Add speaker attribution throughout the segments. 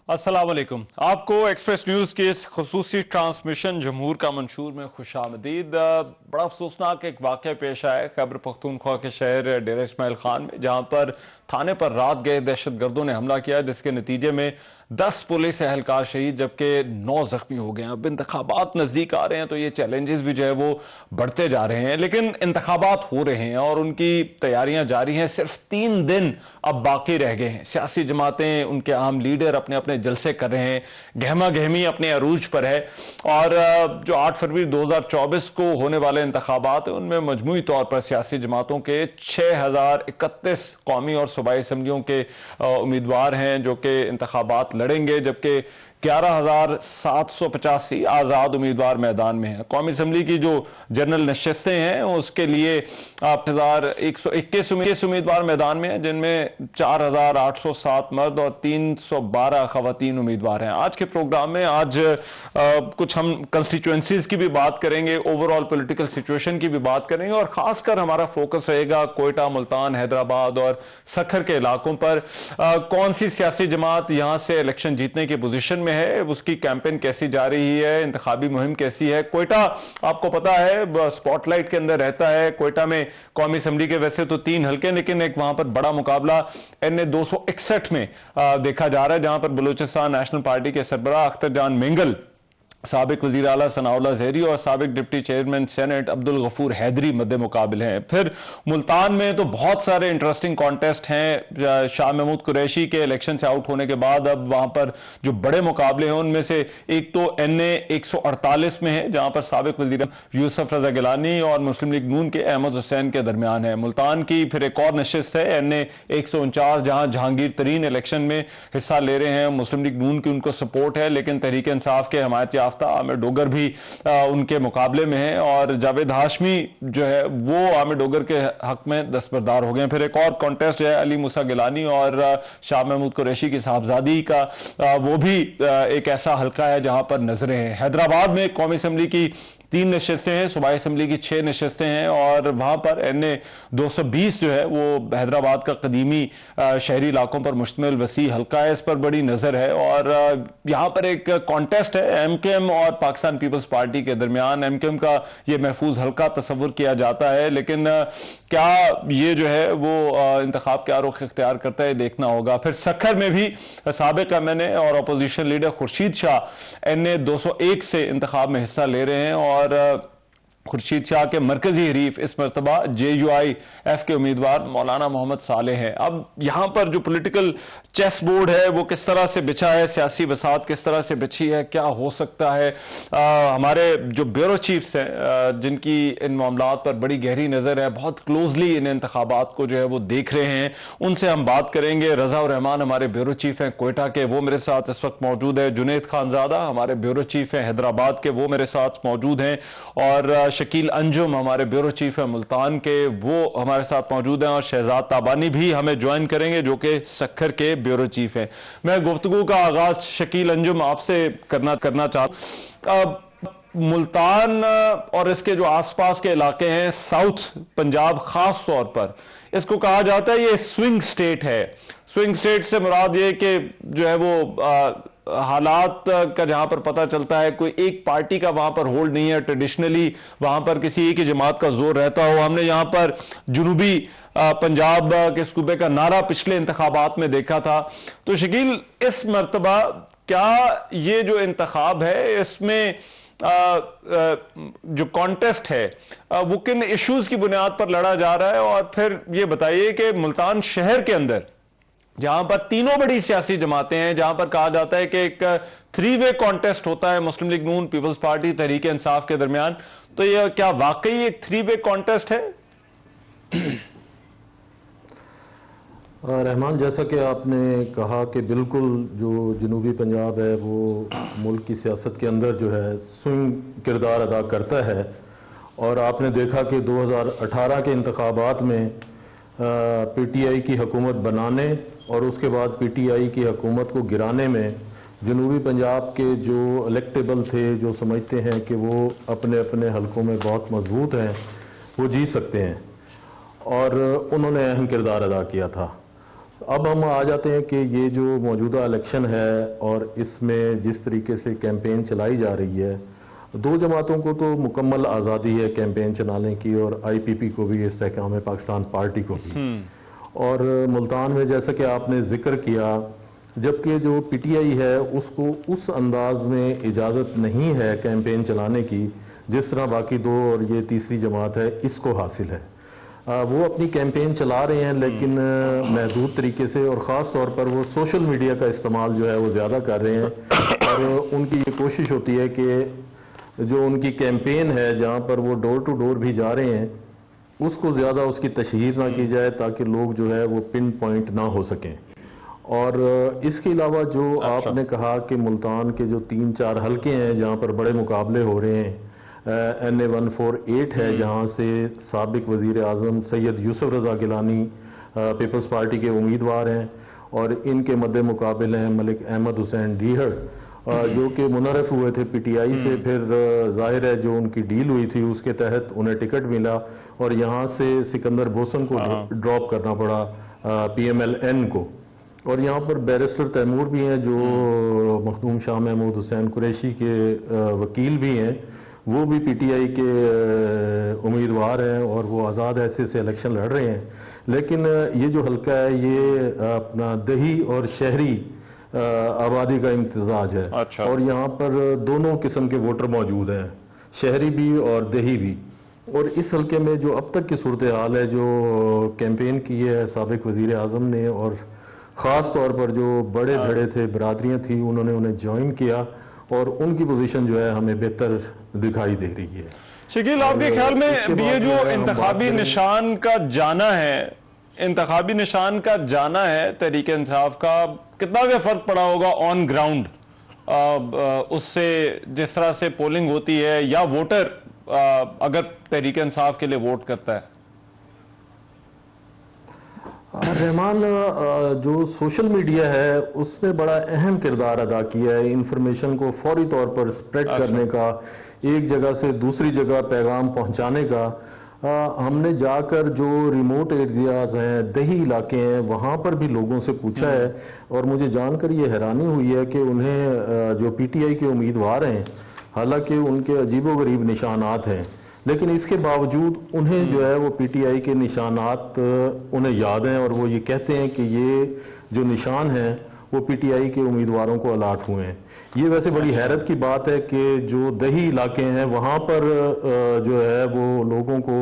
Speaker 1: अस्सलाम वालेकुम। आपको एक्सप्रेस न्यूज के इस खुसूसी ट्रांसमिशन जमहूर का मंशूर में खुशामदीद। बड़ा अफसोसनाक एक वाक़या पेश आया खैबर पख्तूनख्वा के शहर डेरा इस्माइल खान में, जहां पर थाने पर रात गए दहशतगर्दों ने हमला किया, जिसके नतीजे में 10 पुलिस एहलकार शहीद जबकि 9 जख्मी हो गए हैं। अब इंतखाबात नजदीक आ रहे हैं तो ये चैलेंजेस भी जो है वो बढ़ते जा रहे हैं, लेकिन इंतखाबात हो रहे हैं और उनकी तैयारियां जारी हैं। सिर्फ 3 दिन अब बाकी रह गए हैं। सियासी जमातें, उनके अहम लीडर अपने अपने जलसे कर रहे हैं, गहमा गहमी अपने अरूज पर है और जो 8 फरवरी 2024 को होने वाले इंतखाबात है उनमें मजमूई तौर पर सियासी जमातों के 6031 कौमी और सूबाई असम्बलियों के उम्मीदवार हैं जो कि इंतखाबात लड़ेंगे, जबकि 11,785 आजाद उम्मीदवार मैदान में हैं। कौमी असम्बली की जो जनरल नशिस्तें हैं उसके लिए 8,121 उम्मीदवार मैदान में हैं, जिनमें 4,807 मर्द और 312 खवातीन उम्मीदवार हैं। आज के प्रोग्राम में आज कुछ हम कंस्टिट्यूएंसीज की भी बात करेंगे, ओवरऑल पॉलिटिकल सिचुएशन की भी बात करेंगे और खासकर हमारा फोकस रहेगा कोयटा, मुल्तान, हैदराबाद और सखर के इलाकों पर। कौन सी सियासी जमात यहां से इलेक्शन जीतने की पोजीशन में है, उसकी कैंपेन कैसी जा रही है, इंतखाबी मुहिम कैसी है। कोयटा आपको पता है स्पॉटलाइट के अंदर रहता है। कोयटा में कौमी असेंबली के वैसे तो 3 हल्के, लेकिन एक वहां पर बड़ा मुकाबला NA 261 में देखा जा रहा है, जहां पर बलूचिस्तान नेशनल पार्टी के सरबराह अख्तर जान मेंगल, साबिक वजीर आला सनाउल्लाह जहरी और साबिक deputy chairman senate Abdul Ghafoor Haideri मद्दे मुकाबिल हैं। फिर मुल्तान में तो बहुत सारे इंटरेस्टिंग कॉन्टेस्ट हैं। शाह महमूद कुरैशी के इलेक्शन से आउट होने के बाद अब वहां पर जो बड़े मुकाबले हैं उनमें से एक तो NA 148 में है, जहां पर साबिक वजीर यूसुफ रजा गिलानी और मुस्लिम लीग नून के अहमद हुसैन के दरमियान है। मुल्तान की फिर एक और नशिस्त है NA 149, जहां जहांगीर तरीन इलेक्शन में हिस्सा ले रहे हैं। मुस्लिम लीग नून की उनको सपोर्ट है, लेकिन तहरीक इंसाफ के हमायत आमिर डोगर भी उनके मुकाबले में है और जावेद हाशमी जो है वो आमिर डोगर के हक में दस्तबरदार हो गए। फिर एक और कॉन्टेस्ट है अली मूसा गिलानी और शाह महमूद कुरैशी की साहबजादी का, वो भी एक ऐसा हल्का है जहां पर नजरें हैं। हैदराबाद में कौमी असेंबली की 3 नशिस्तें हैं, सूबाई असेंबली की 6 नशिस्तें हैं और वहां पर NA 220 जो है वो हैदराबाद का कदीमी शहरी इलाकों पर मुश्तमिल वसी हल्का है, इस पर बड़ी नजर है। और यहां पर एक कॉन्टेस्ट है MKM और पाकिस्तान पीपल्स पार्टी के दरमियान। MKM का ये महफूज हल्का तस्वुर किया जाता है, लेकिन क्या ये जो है वो इंतखाब क्या रुख इख्तियार करता है देखना होगा। फिर सखर में भी साबिक MNA और opposition leader Khurshid Shah NA 201 से इंतखाब में हिस्सा ले रहे हैं और खुर्शीद शाह के मरकजी हरीफ इस मरतबा JUIF के उम्मीदवार मौलाना मोहम्मद सालेह हैं। अब यहां पर जो पॉलिटिकल चेस बोर्ड है वो किस तरह से बिछा है, सियासी बसात किस तरह से बिछी है, क्या हो सकता है। हमारे जो ब्यूरो चीफ्स हैं जिनकी इन मामलात पर बड़ी गहरी नजर है, बहुत क्लोजली इन इंतखाबात को जो है वो देख रहे हैं, उनसे हम बात करेंगे। रजा उर रहमान हमारे ब्यूरो चीफ हैं कोयटा के, वो मेरे साथ इस वक्त मौजूद है। जुनेद खानजादा हमारे ब्यूरो चीफ हैं हैदराबाद के, वो मेरे साथ मौजूद हैं। और शकील अंजुम हमारे ब्यूरो चीफ है मुल्तान के, वो हमारे साथ मौजूद हैं। और शहजाद ताबानी भी हमें ज्वाइन करेंगे जो कि सखर के ब्यूरो चीफ हैं। मैं गुफ्तगू का आगाज शकील अंजुम आपसे करना चाहता हूं। मुल्तान और इसके जो आसपास के इलाके हैं, साउथ पंजाब खास तौर पर, इसको कहा जाता है ये स्विंग स्टेट है। स्विंग स्टेट से मुराद ये कि जो है वो हालात का जहां पर पता चलता है कोई एक पार्टी का वहां पर होल्ड नहीं है। ट्रेडिशनली वहां पर किसी एक ही जमात का जोर रहता हो। हमने यहां पर जुनूबी पंजाब के सूबे का नारा पिछले इंतखाबात में देखा था। तो शकील, इस मर्तबा क्या ये जो इंतखाब है इसमें जो कॉन्टेस्ट है वो किन इश्यूज की बुनियाद पर लड़ा जा रहा है। और फिर ये बताइए कि मुल्तान शहर के अंदर जहां पर तीनों बड़ी सियासी जमातें हैं, जहां पर कहा जाता है कि एक 3-वे कॉन्टेस्ट होता है मुस्लिम लीग नून, पीपल्स पार्टी, तहरीक इंसाफ के दरमियान, तो यह क्या वाकई एक 3-वे कॉन्टेस्ट है?
Speaker 2: रहमान, जैसा कि आपने कहा कि बिल्कुल जो जनूबी पंजाब है वो मुल्क की सियासत के अंदर जो है स्विंग किरदार अदा करता है। और आपने देखा कि 2018 के इंतखाबात में PTI की हुकूमत बनाने और उसके बाद PTI की हुकूमत को गिराने में जनूबी पंजाब के जो इलेक्टेबल थे, जो समझते हैं कि वो अपने अपने हलकों में बहुत मजबूत हैं, वो जीत सकते हैं, और उन्होंने अहम किरदार अदा किया था। अब हम आ जाते हैं कि ये जो मौजूदा इलेक्शन है और इसमें जिस तरीके से कैंपेन चलाई जा रही है, दो जमातों को तो मुकम्मल आज़ादी है कैंपेन चलाने की, और आईपीपी को भी, इस्तेहकाम पाकिस्तान पार्टी को भी। और मुल्तान में जैसा कि आपने जिक्र किया, जबकि जो पीटीआई है उसको उस अंदाज में इजाज़त नहीं है कैंपेन चलाने की जिस तरह बाकी दो और ये तीसरी जमात है इसको हासिल है। वो अपनी कैंपेन चला रहे हैं लेकिन महदूद तरीके से, और ख़ास तौर पर वो सोशल मीडिया का इस्तेमाल जो है वो ज़्यादा कर रहे हैं। और उनकी ये कोशिश होती है कि जो उनकी कैंपेन है जहाँ पर वो डोर टू डोर भी जा रहे हैं उसको ज़्यादा उसकी तशहीर ना की जाए ताकि लोग जो है वो पिन पॉइंट ना हो सकें। और इसके अलावा जो आपने कहा कि मुल्तान के जो 3-4 हलके हैं जहाँ पर बड़े मुकाबले हो रहे हैं, NA 148 है जहाँ से साबिक वज़ीर आज़म सैयद यूसुफ रज़ा गिलानी पीपल्स पार्टी के उम्मीदवार हैं, और इनके मद्दे मुकाबले हैं मलिक अहमद हुसैन डीहर जो कि मुनरफ हुए थे पीटीआई से। फिर जाहिर है जो उनकी डील हुई थी उसके तहत उन्हें टिकट मिला और यहाँ से सिकंदर बोसन को ड्रॉप करना पड़ा PMLN को। और यहाँ पर बैरिस्टर तैमूर भी हैं जो मखदूम शाह महमूद हुसैन कुरैशी के वकील भी हैं, वो भी पीटीआई के उम्मीदवार हैं और वो आज़ाद हैसियत से इलेक्शन लड़ रहे हैं। लेकिन ये जो हल्का है ये अपना दही और शहरी आबादी का इम्तिजाज है।
Speaker 1: अच्छा।
Speaker 2: और यहाँ पर दोनों किस्म के वोटर मौजूद हैं, शहरी भी और दही भी। और इस हल्के में जो अब तक की सूरत हाल है, जो कैंपेन की है साबिक वज़ीर आज़म ने, और ख़ास तौर पर जो बड़े धड़े थे, बरादरियाँ थी, उन्होंने उन्हें ज्वाइन किया और उनकी पोजीशन जो है हमें बेहतर दिखाई दे रही है।
Speaker 1: शकील, आपके ख्याल में ये जो इंतखाबी निशान का जाना है, इंतखाबी निशान का जाना है तहरीक इंसाफ का, कितना भी फर्क पड़ा होगा ऑन ग्राउंड उससे, जिस तरह से पोलिंग होती है या वोटर अगर तहरीक इंसाफ के लिए वोट करता है?
Speaker 2: रहमान, जो सोशल मीडिया है उसने बड़ा अहम किरदार अदा किया है इंफॉर्मेशन को फौरी तौर पर स्प्रेड करने का, एक जगह से दूसरी जगह पैगाम पहुंचाने का। हमने जाकर जो रिमोट एरियाज हैं, दही इलाके हैं, वहाँ पर भी लोगों से पूछा है और मुझे जानकर ये हैरानी हुई है कि उन्हें जो पीटीआई के उम्मीदवार हैं, हालांकि उनके अजीबोगरीब निशानात हैं, लेकिन इसके बावजूद उन्हें जो है वो पीटीआई के निशानात उन्हें याद हैं और वो ये कहते हैं कि ये जो निशान हैं वो पीटीआई के उम्मीदवारों को अलाट हुए हैं। ये वैसे बड़ी हैरत की बात है कि जो दही इलाके हैं वहाँ पर जो है वो लोगों को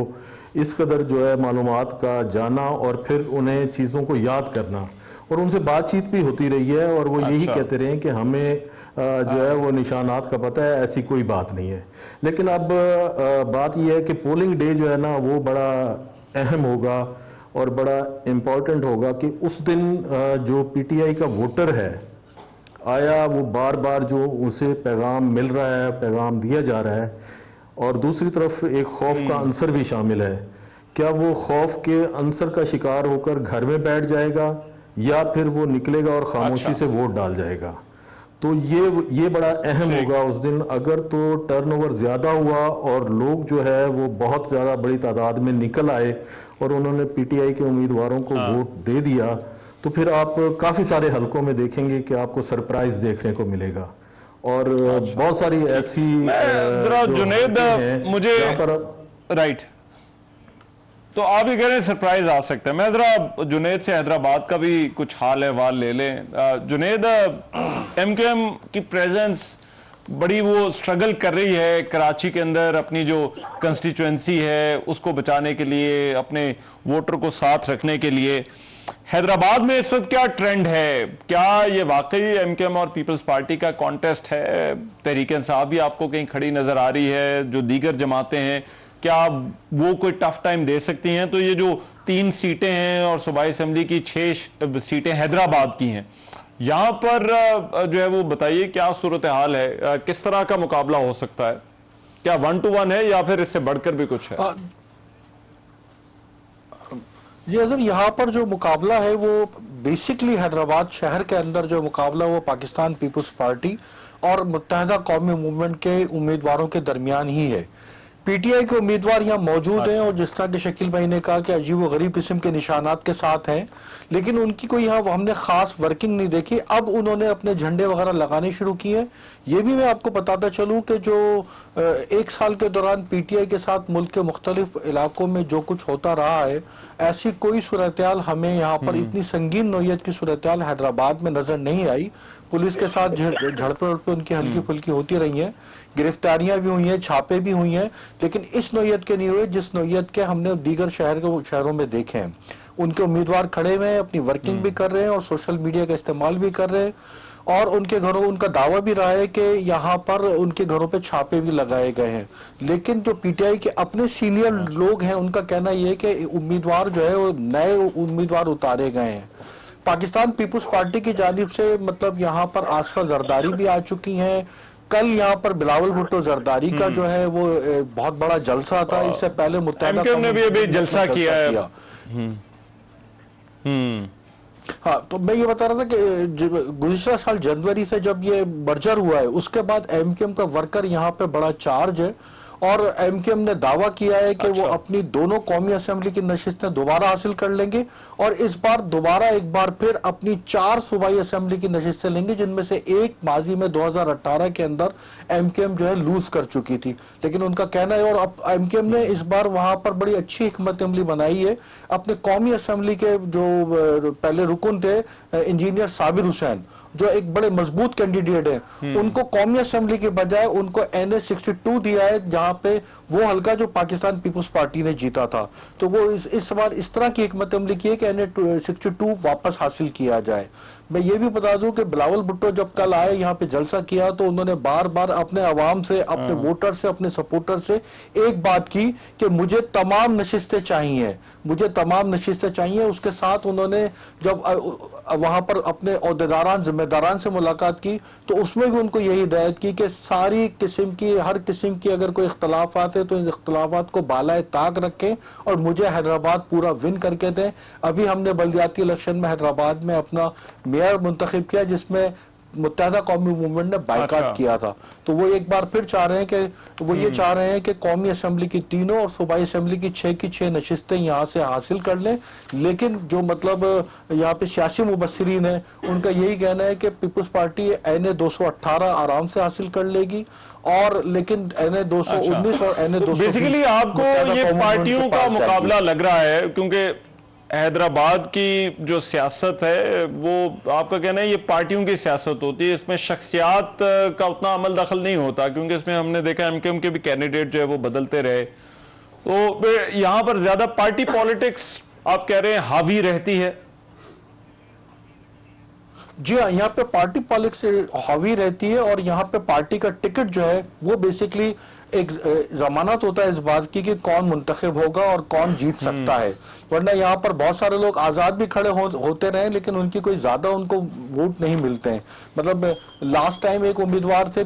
Speaker 2: इस कदर जो है मालूमात का जाना और फिर उन्हें चीज़ों को याद करना, और उनसे बातचीत भी होती रही है और वो यही कहते रहे कि हमें जो है वो निशानात का पता है, ऐसी कोई बात नहीं है। लेकिन अब बात यह है कि पोलिंग डे जो है ना वो बड़ा अहम होगा और बड़ा इम्पोर्टेंट होगा कि उस दिन जो पीटीआई का वोटर है, आया वो बार बार जो उसे पैगाम मिल रहा है, पैगाम दिया जा रहा है, और दूसरी तरफ एक खौफ का अंसर भी शामिल है। क्या वो खौफ के अंसर का शिकार होकर घर में बैठ जाएगा या फिर वो निकलेगा और खामोशी से वोट डाल जाएगा? तो ये बड़ा अहम होगा उस दिन। अगर तो टर्नओवर ज्यादा हुआ और लोग जो है वो बहुत ज्यादा बड़ी तादाद में निकल आए और उन्होंने पीटीआई के उम्मीदवारों को वोट दे दिया, तो फिर आप काफी सारे हलकों में देखेंगे कि आपको सरप्राइज देखने को मिलेगा। और बहुत सारी ऐसी
Speaker 1: जुनेद मुझे राइट, तो आप ही कह रहे हैं सरप्राइज आ सकता है। मैं जरा जुनेद से हैदराबाद का भी कुछ हाल अहवाल ले लें। जुनेद, एमक्यूएम की प्रेजेंस बड़ी वो स्ट्रगल कर रही है कराची के अंदर, अपनी जो कंस्टिट्यूएंसी है उसको बचाने के लिए, अपने वोटर को साथ रखने के लिए। हैदराबाद में इस वक्त क्या ट्रेंड है? क्या ये वाकई एमक्यूएम और पीपल्स पार्टी का कॉन्टेस्ट है? तहरीक इंसाफ भी आपको कहीं खड़ी नजर आ रही है, जो दीगर जमातें हैं, क्या वो कोई टफ टाइम दे सकती हैं? तो ये जो 3 सीटें हैं और सूबाई असेंबली की 6 सीटें हैदराबाद की हैं, यहां पर जो है वो बताइए क्या सूरत हाल है, किस तरह का मुकाबला हो सकता है? क्या 1 to 1 है या फिर इससे बढ़कर भी कुछ है?
Speaker 3: जी अजहर, यहाँ पर जो मुकाबला है वो बेसिकली हैदराबाद शहर के अंदर जो मुकाबला वो पाकिस्तान पीपल्स पार्टी और मुत्तहदा कौमी मूवमेंट के उम्मीदवारों के दरमियान ही है। पीटीआई के उम्मीदवार यहाँ मौजूद हैं और जिस तरह के शकील भाई ने कहा कि अजीब व गरीब किस्म के निशानात के साथ हैं, लेकिन उनकी कोई यहाँ हमने खास वर्किंग नहीं देखी। अब उन्होंने अपने झंडे वगैरह लगाने शुरू किए। ये भी मैं आपको बताता चलूं कि जो एक साल के दौरान पीटीआई के साथ मुल्क के मुख्तलिफ इलाकों में जो कुछ होता रहा है, ऐसी कोई सूरत-ए-हाल हमें यहाँ पर इतनी संगीन नौयत की सूरत-ए-हाल हैदराबाद में नजर नहीं आई। पुलिस के साथ झड़पें उनकी हल्की फुल्की होती रही हैं, गिरफ्तारियां भी हुई हैं, छापे भी हुई हैं, लेकिन इस नौयत के नहीं हुए जिस नौयत के हमने दीगर शहरों में देखे हैं। उनके उम्मीदवार खड़े हुए हैं, अपनी वर्किंग भी कर रहे हैं और सोशल मीडिया का इस्तेमाल भी कर रहे हैं, और उनके घरों उनका दावा भी रहा है कि यहाँ पर उनके घरों पे छापे भी लगाए गए हैं। लेकिन जो पीटीआई के अपने सीनियर लोग हैं, उनका कहना यह है कि उम्मीदवार जो है वो नए उम्मीदवार उतारे गए हैं। पाकिस्तान पीपुल्स पार्टी की जानिब से मतलब यहाँ पर आसफा जरदारी भी आ चुकी हैं। कल यहाँ पर बिलावल भुट्टो जरदारी का जो है वो बहुत बड़ा जलसा था। इससे पहले मुत्तहिदा
Speaker 1: एमक्यूएम ने भी अभी जलसा किया है।
Speaker 3: हाँ, तो मैं ये बता रहा था कि गुज़िश्ता साल जनवरी से जब ये मर्जर हुआ है, उसके बाद एमक्यूएम का वर्कर यहाँ पे बड़ा चार्ज है और एमक्यूएम ने दावा किया है कि वो अपनी दोनों कौमी असेंबली की नशिस्तें दोबारा हासिल कर लेंगे और इस बार दोबारा एक बार फिर अपनी 4 सूबाई असेंबली की नशिस्तें लेंगे, जिनमें से एक माजी में 2018 के अंदर एमक्यूएम जो है लूज कर चुकी थी। लेकिन उनका कहना है, और अब एमक्यूएम ने इस बार वहां पर बड़ी अच्छी हिकमत अमली बनाई है। अपने कौमी असेंबली के जो पहले रुकन थे इंजीनियर साबिर हुसैन, जो एक बड़े मजबूत कैंडिडेट है, उनको कौमी असेंबली के बजाय उनको NA 62 दिया है, जहां पे वो हल्का जो पाकिस्तान पीपुल्स पार्टी ने जीता था। तो वो इस बार इस तरह की हिकमत अमली की है कि NA 62 वापस हासिल किया जाए। मैं ये भी बता दूं कि बिलावल भुट्टो जब कल आए यहाँ पे जलसा किया तो उन्होंने बार बार अपने अवाम से, अपने वोटर से, अपने सपोर्टर से एक बात की कि मुझे तमाम नशिस्तें चाहिए, मुझे तमाम नशिस्तें चाहिए। उसके साथ उन्होंने जब वहां पर अपने ओहदेदारान, जिम्मेदारान से मुलाकात की तो उसमें भी उनको यही हिदायत की कि सारी किस्म की, हर किस्म की अगर कोई इख्तलाफात है तो इन इख्तलाफात को बालाए ताक रखें और मुझे हैदराबाद पूरा विन करके दें। अभी हमने बल्दियाती इलेक्शन में हैदराबाद में अपना मेयर मुंतखब किया जिसमें मुत्तहिदा कौमी मूवमेंट ने बाइकाट किया था। तो वो एक बार फिर चाह रहे हैं कि वो ये चाह रहे हैं कि कौमी असेंबली की 3 और सूबाई असेंबली की 6 की 6 नशिस्तें यहाँ से हासिल कर लें। लेकिन जो मतलब यहाँ पे सियासी मुबस्सिरीन है, उनका यही कहना है कि पीपुल्स पार्टी NA 218 आराम से हासिल कर लेगी, और लेकिन NA 219 और NA 220
Speaker 1: बेसिकली आपको ये पार्टियों का मुकाबला लग रहा है, क्योंकि हैदराबाद की जो सियासत है वो आपका कहना है ये पार्टियों की सियासत होती है, इसमें शख्सियात का उतना अमल दखल नहीं होता, क्योंकि इसमें हमने देखा एमक्यूएम के भी कैंडिडेट जो है वो बदलते रहे। तो यहां पर ज्यादा पार्टी पॉलिटिक्स आप कह रहे हैं हावी रहती है?
Speaker 3: जी हाँ, यहाँ पे पार्टी पॉलिटिक्स हावी रहती है और यहाँ पे पार्टी का टिकट जो है वो बेसिकली एक जमानत होता है इस बात की कि कौन मुंतखब होगा और कौन जीत सकता है। वरना यहाँ पर बहुत सारे लोग आजाद भी खड़े होते रहे लेकिन उनकी कोई ज्यादा उनको वोट नहीं मिलते हैं। मतलब लास्ट टाइम एक उम्मीदवार थे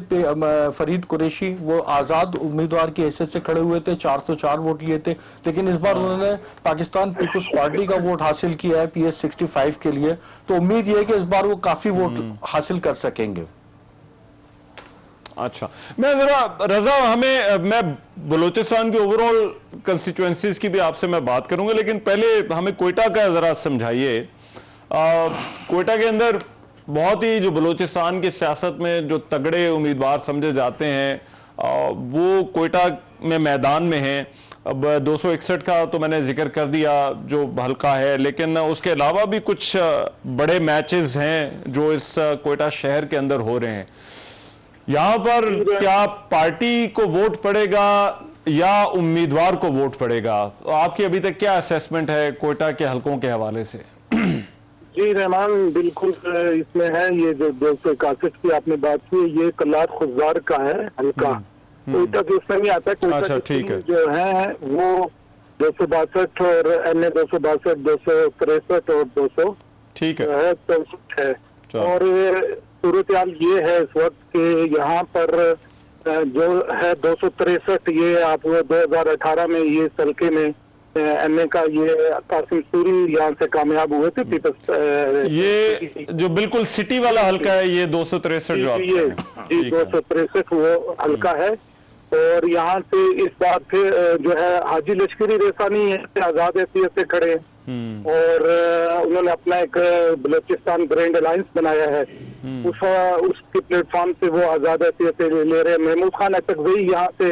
Speaker 3: फरीद कुरैशी, वो आजाद उम्मीदवार की हैसियत से खड़े हुए थे, 404 वोट लिए थे, लेकिन इस बार उन्होंने पाकिस्तान पीपुल्स पार्टी का वोट हासिल किया है PS 65 के लिए। तो उम्मीद ये है कि इस बार वो काफी वोट हासिल कर सकेंगे।
Speaker 1: अच्छा, मैं जरा रजा मैं बलूचिस्तान की ओवरऑल कंस्टिट्यूएंसीज की भी आपसे मैं बात करूंगा, लेकिन पहले हमें कोयटा का जरा समझाइए। कोयटा के अंदर बहुत ही जो बलूचिस्तान की सियासत में जो तगड़े उम्मीदवार समझे जाते हैं वो कोयटा में मैदान में हैं। अब 261 का तो मैंने जिक्र कर दिया जो हल्का है, लेकिन उसके अलावा भी कुछ बड़े मैचेस हैं जो इस कोयटा शहर के अंदर हो रहे हैं। यहां पर क्या पार्टी को वोट पड़ेगा या उम्मीदवार को वोट पड़ेगा? आपकी अभी तक क्या असेसमेंट है कोयटा के हलकों के हवाले से?
Speaker 4: जी रहमान, बिल्कुल इसमें है ये जो 261 की आपने बात की, ये कलात खुजार का है हल्का, कोयटा के उसमें नहीं आता। कोयटा ठीक है, जो है वो 262 और NA 262, 263 और 200
Speaker 1: ठीक है
Speaker 4: 64 है। और सूरत हाल ये है इस वक्त कि यहाँ पर जो है 263, ये आप 2018 में ये हल्के में NA का ये कासिम सूरी यहाँ से कामयाब हुए थे।
Speaker 1: ये जो बिल्कुल सिटी वाला हल्का है ये 263 जो
Speaker 4: ये 263 वो हल्का है। और यहाँ से इस बार फिर जो है हाजी लश्करी रेसानी आजाद हैसियत से खड़े हैं और उन्होंने अपना एक बलूचिस्तान ग्रैंड अलायंस बनाया है। उसके प्लेटफॉर्म से वो आजाद हैसियत से ले रहे हैं। महमूद खान अटकज़ई यहाँ से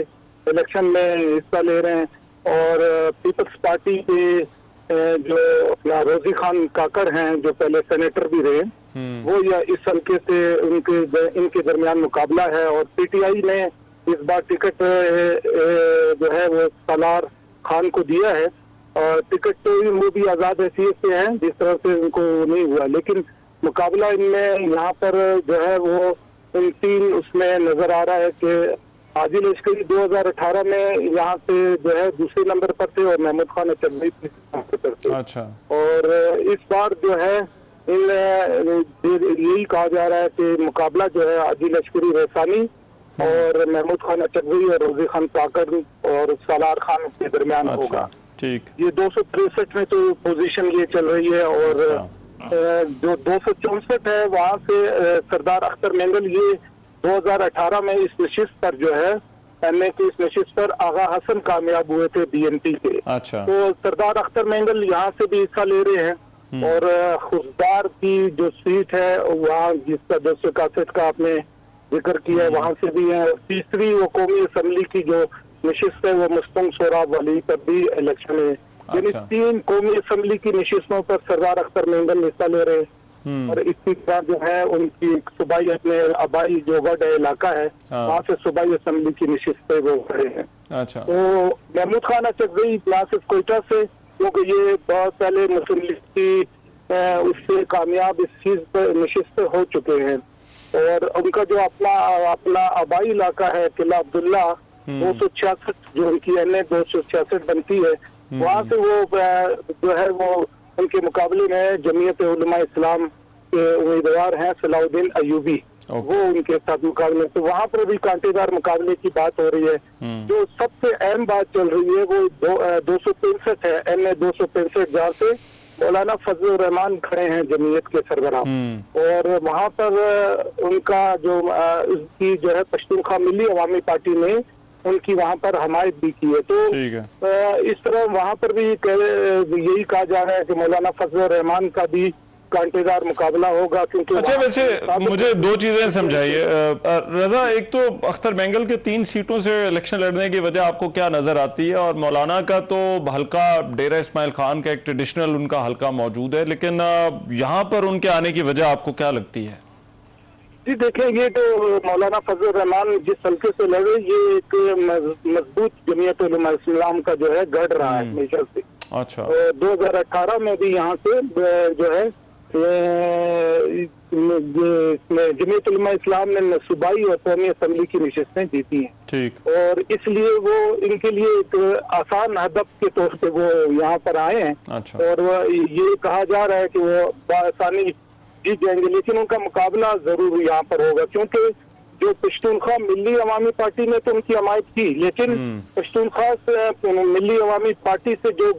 Speaker 4: इलेक्शन में हिस्सा ले रहे हैं और पीपल्स पार्टी के जो अपना रोजी खान काकर हैं जो पहले सेनेटर भी रहे, वो या इस हल्के से इनके दरमियान मुकाबला है। और पीटीआई ने इस बार टिकट जो है वो सलार खान को दिया है और टिकट तो वो भी आजाद हैसियत से है, जिस तरह से उनको नहीं हुआ, लेकिन मुकाबला इनमें यहाँ पर जो है वो इन तीन उसमें नजर आ रहा है कि हाजी लश्करी 2018 में यहाँ से जो है दूसरे नंबर पर थे और महमूद खान अटकज़ई तीसरे नंबर पर थे।
Speaker 1: अच्छा। और
Speaker 4: इस बार जो है यही कहा जा रहा है कि मुकाबला जो है हाजी लश्करी रेसानी और महमूद खान अटकज़ई और रोजी खान काकर और सलार खान के दरमियान होगा।
Speaker 1: ठीक।
Speaker 4: ये 263 में तो पोजीशन ये चल रही है और जो 264 है वहाँ से सरदार अख्तर मेंगल ये 2018 में इस नशिस्त पर जो है एमए की इस नशिस्त पर आगा हसन कामयाब हुए थे बीएनपी के।
Speaker 1: अच्छा।
Speaker 4: तो सरदार अख्तर मेंगल यहाँ से भी हिस्सा ले रहे हैं और खुशदार की जो सीट है वहाँ जिसका 261 का आपने जिक्र किया है वहाँ से भी है। तीसरी वो कौमी असम्बली की जो नशिस्त है वो मुस्तंग सोराब वाली पर भी इलेक्शन है। यानी तीन कौमी असम्बली की नशिस्तों पर सरदार अख्तर मेंगल हिस्सा ले रहे हैं और इसी तरह जो है उनकी सूबाई अपने आबाई जो गढ़ इलाका है वहाँ से सूबाई असम्बली की नशिस्त पे वो खड़े हैं।
Speaker 1: अच्छा।
Speaker 4: तो महमूद खान अटकज़ई क्लासेस कोयटा से, क्योंकि ये बहुत पहले मुस्लिम लीग की उससे कामयाब इस चीज पर नशिस्त पे हो चुके हैं और उनका जो अपना आबाई इलाका है किला अब्दुल्ला 266 जो उनकी एनए 266 बनती है, वहाँ से वो जो है वो उनके मुकाबले में जमीयत उलमा इस्लाम के उम्मीदवार हैं सलाउद्दीन अयूबी, वो उनके साथ मुकाबले, तो वहाँ पर भी कांटेदार मुकाबले की बात हो रही है। जो सबसे अहम बात चल रही है वो 263 है, एनए 265 जहाँ से मौलाना फजल रहमान खड़े हैं जमीयत के सरबराह और वहाँ पर उनका जो उसकी जो है पश्तूनख्वा मिली अवामी पार्टी ने उनकी वहाँ पर हमायत भी की है। तो इस तरह वहाँ पर भी यही कहा जा रहा है कि मौलाना फजल रहमान का भी कांटेदार मुकाबला होगा क्योंकि
Speaker 1: अच्छा। वैसे मुझे दो चीजें समझाइए रजा, एक तो अख्तर मेंगल के 3 सीटों से इलेक्शन लड़ने की वजह आपको क्या नजर आती है और मौलाना का तो हल्का डेरा इस्माइल खान का एक ट्रेडिशनल उनका हल्का मौजूद है, लेकिन यहाँ पर उनके आने की वजह आपको क्या लगती है?
Speaker 4: जी देखें, ये तो मौलाना फजल रहमान जिस हल्के से लड़े ये एक मजबूत जमीयत उलमा इस्लाम का जो है गढ़ रहा है हमेशा से।
Speaker 1: अच्छा।
Speaker 4: 2018 में भी यहाँ से जो है जमीयत उलमा इस्लाम ने सूबाई और कौमी असम्बली की नशिस्तें जीती हैं।
Speaker 1: ठीक।
Speaker 4: और इसलिए वो इनके लिए एक आसान हदफ के तौर पे वो यहाँ पर आए हैं।
Speaker 1: अच्छा।
Speaker 4: और ये कहा जा रहा है कि वो बआसानी जीत जाएंगे, लेकिन उनका मुकाबला जरूर यहाँ पर होगा क्योंकि जो पश्तूनख्वा मिली अवामी पार्टी ने तो उनकी हमायत की, लेकिन पश्तूनख्वा मिली अवामी पार्टी से जो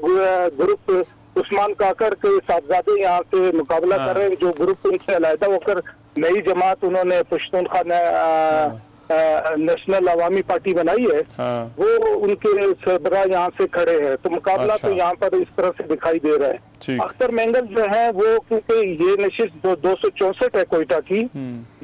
Speaker 4: ग्रुप उस्मान काकर के साथजादे यहाँ से मुकाबला कर रहे हैं, जो ग्रुप उनसे अलहदा होकर नई जमात उन्होंने पश्तूनख्वा नेशनल अवामी पार्टी बनाई है, वो उनके सरबराह यहाँ से खड़े हैं। तो मुकाबला अच्छा। तो यहाँ पर इस तरह से दिखाई दे रहा है। अख्तर मेंगल जो है वो क्योंकि ये नशिस्त 264 है कोयटा की,